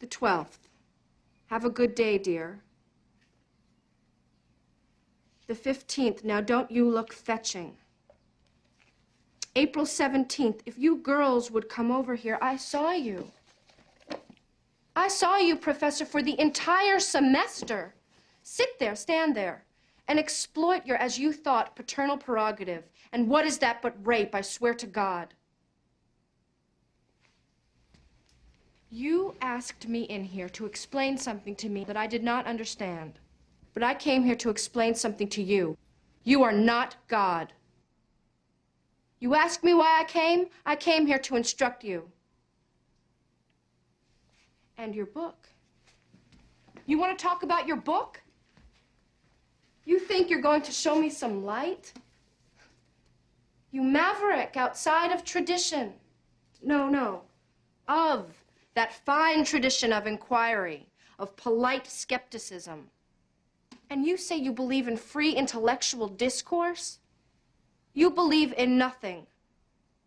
The 12th. Have a good day, dear. The 15th. Now don't you look fetching. April 17th. If you girls would come over here, I saw you. I saw you, Professor, for the entire semester. Sit there, stand there, and exploit your, as you thought, paternal prerogative. And what is that but rape, I swear to God. You asked me in here to explain something to me that I did not understand. But I came here to explain something to you. You are not God. You asked me why I came? I came here to instruct you. And your book. You want to talk about your book? You think you're going to show me some light? You maverick outside of tradition. No. Of that fine tradition of inquiry, of polite skepticism. And you say you believe in free intellectual discourse? You believe in nothing.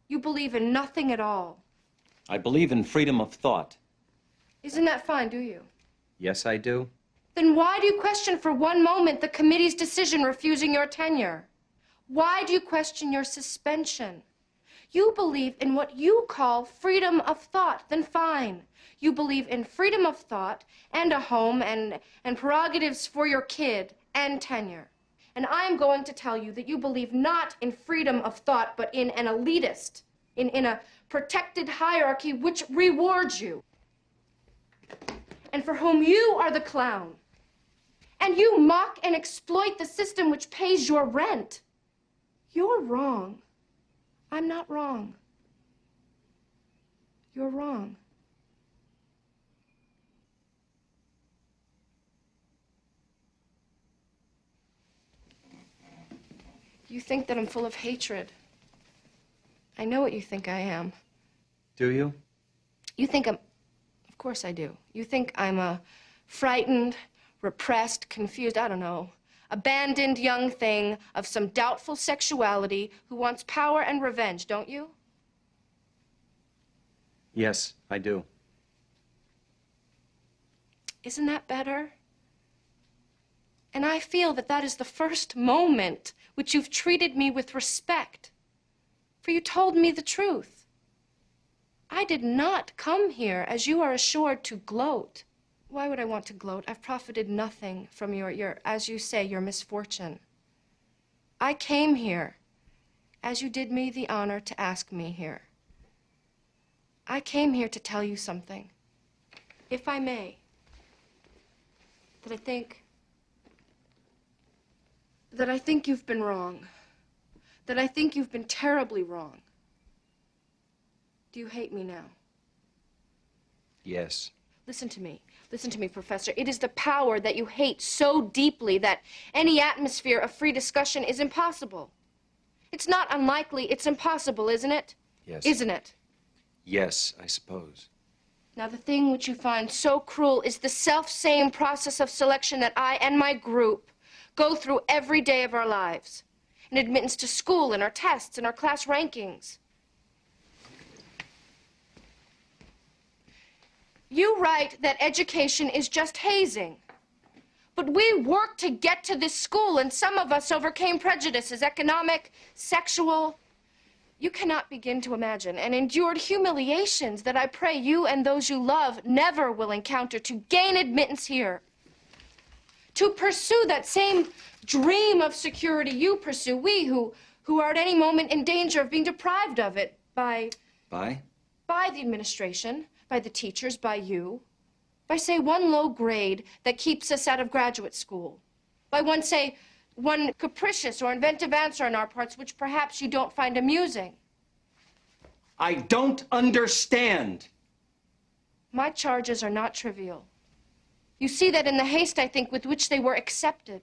You believe in nothing at all. I believe in freedom of thought. Isn't that fine, do you? Yes, I do. Then why do you question for one moment the committee's decision refusing your tenure? Why do you question your suspension? You believe in what you call freedom of thought, then fine. You believe in freedom of thought and a home and prerogatives for your kid and tenure. And I'm going to tell you that you believe not in freedom of thought, but in an elitist, in a protected hierarchy which rewards you. And for whom you are the clown. And you mock and exploit the system which pays your rent. You're wrong. I'm not wrong. You're wrong. You think that I'm full of hatred. I know what you think I am. Do you? You think I'm... Of course I do. You think I'm a frightened, repressed, confused, I don't know, abandoned young thing of some doubtful sexuality who wants power and revenge, don't you? Yes, I do. Isn't that better? And I feel that that is the first moment which you've treated me with respect. For you told me the truth. I did not come here, as you are assured, to gloat. Why would I want to gloat? I've profited nothing from your, as you say, your misfortune. I came here, as you did me the honor to ask me here. I came here to tell you something, if I may, that I think you've been wrong, that I think you've been terribly wrong. Do you hate me now? Yes. Listen to me, Professor. It is the power that you hate so deeply that any atmosphere of free discussion is impossible. It's not unlikely, it's impossible, isn't it? Yes. Isn't it? Yes, I suppose. Now, the thing which you find so cruel is the self-same process of selection that I and my group go through every day of our lives. In admittance to school, in our tests, in our class rankings. You write that education is just hazing. But we worked to get to this school, and some of us overcame prejudices, economic, sexual. You cannot begin to imagine, and endured humiliations that I pray you and those you love never will encounter to gain admittance here. To pursue that same dream of security you pursue, we who are at any moment in danger of being deprived of it by... By? By the administration, by the teachers, by you. By, say, one low grade that keeps us out of graduate school. By one, say, one capricious or inventive answer on our parts which perhaps you don't find amusing. I don't understand. My charges are not trivial. You see that in the haste, I think, with which they were accepted.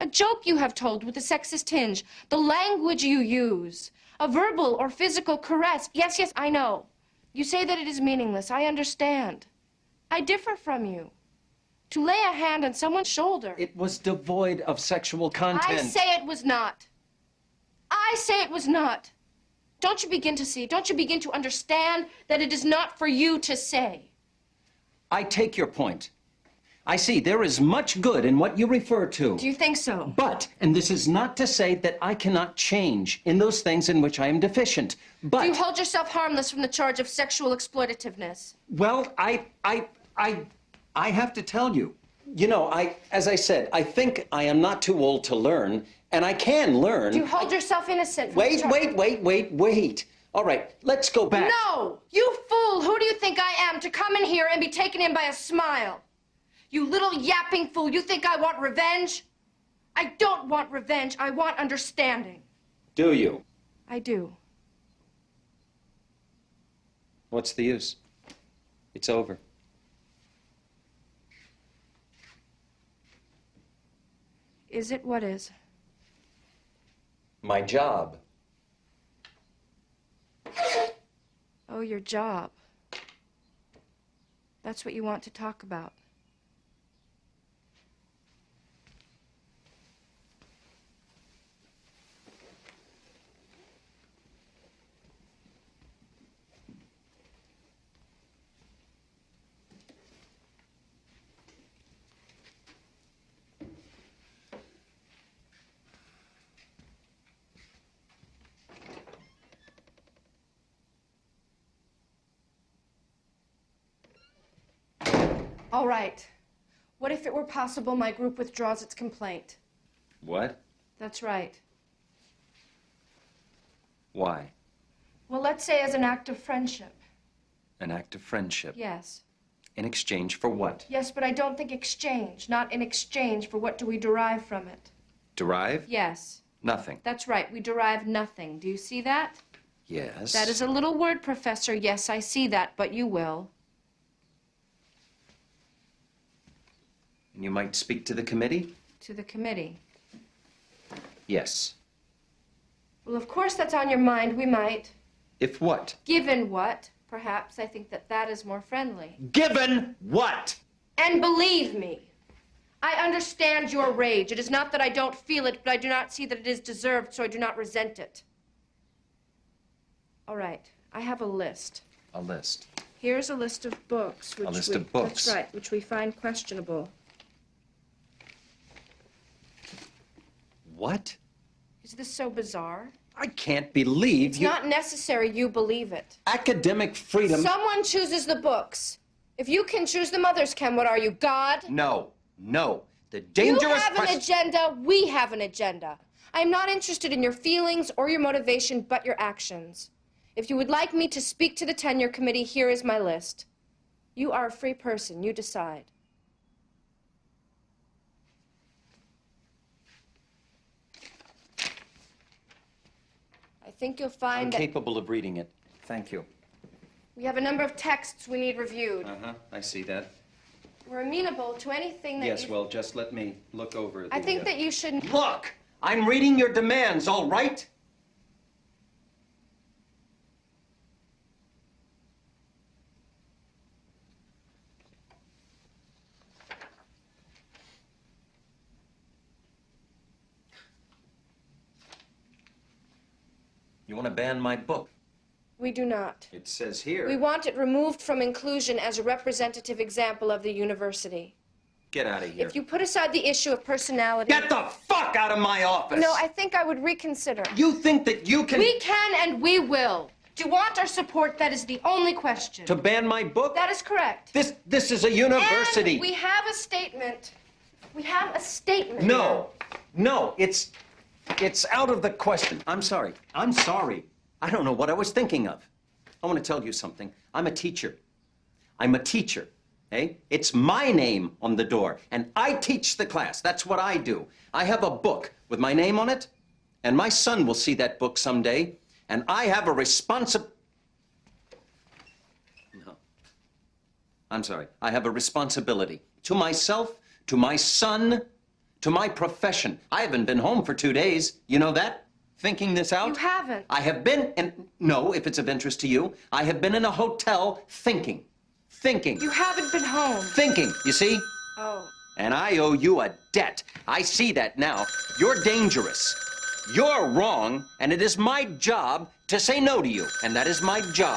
A joke you have told with a sexist tinge, the language you use, a verbal or physical caress. Yes, I know. You say that it is meaningless. I understand. I differ from you. To lay a hand on someone's shoulder. It was devoid of sexual content. I say it was not. I say it was not. Don't you begin to see, don't you begin to understand that it is not for you to say? I take your point. I see there is much good in what you refer to. Do you think so? But, and this is not to say that I cannot change in those things in which I am deficient, but... Do you hold yourself harmless from the charge of sexual exploitativeness? Well, I have to tell you, as I said, I think I am not too old to learn, and I can learn. Do you hold yourself innocent from the charge? Wait. All right, let's go back. No! You fool! Who do you think I am to come in here and be taken in by a smile? You little yapping fool, you think I want revenge? I don't want revenge, I want understanding. Do you? I do. What's the use? It's over. Is it? What is? My job. Oh, your job. That's what you want to talk about. All right. What if it were possible my group withdraws its complaint? What? That's right. Why? Well, let's say as an act of friendship. An act of friendship. Yes. In exchange for what? Yes, but I don't think exchange. Not in exchange for what do we derive from it? Derive? Yes. Nothing. That's right. We derive nothing. Do you see that? Yes. That is a little word, Professor. Yes, I see that, but you will. And you might speak to the committee? To the committee. Yes. Well, of course that's on your mind. We might. If what? Given what? Perhaps I think that is more friendly. Given what? And believe me, I understand your rage. It is not that I don't feel it, but I do not see that it is deserved, so I do not resent it. All right, I have a list. A list. Here's a list of books. A list of books. That's right, which we find questionable. What? Is this so bizarre? I can't believe It's you... not necessary you believe it. Academic freedom... Someone chooses the books. If you can choose them, others can. What are you, God? No. The dangerous... You have an agenda, we have an agenda. I am not interested in your feelings or your motivation, but your actions. If you would like me to speak to the tenure committee, here is my list. You are a free person. You decide. I think you'll find that... I'm capable of reading it. Thank you. We have a number of texts we need reviewed. I see that. We're amenable to anything that Yes, well, just let me look over the... I think that you should... Look! I'm reading your demands, all right? You want to ban my book? We do not. It says here... We want it removed from inclusion as a representative example of the university. Get out of here. If you put aside the issue of personality... Get the fuck out of my office! No, I think I would reconsider. You think that you can... We can and we will. Do you want our support? That is the only question. To ban my book? That is correct. This is a university. And we have a statement. We have a statement. No, it's out of the question. I'm sorry. I don't know what I was thinking of. I want to tell you something. I'm a teacher. Eh? It's my name on the door, and I teach the class. That's what I do. I have a book with my name on it, and my son will see that book someday, and I have a I have a responsibility to myself, to my son, to my profession. I haven't been home for 2 days. You know that? Thinking this out? You haven't. I have been, and no, if it's of interest to you, I have been in a hotel thinking. You haven't been home. Thinking, you see? Oh. And I owe you a debt. I see that now. You're dangerous. You're wrong, and it is my job to say no to you, and that is my job.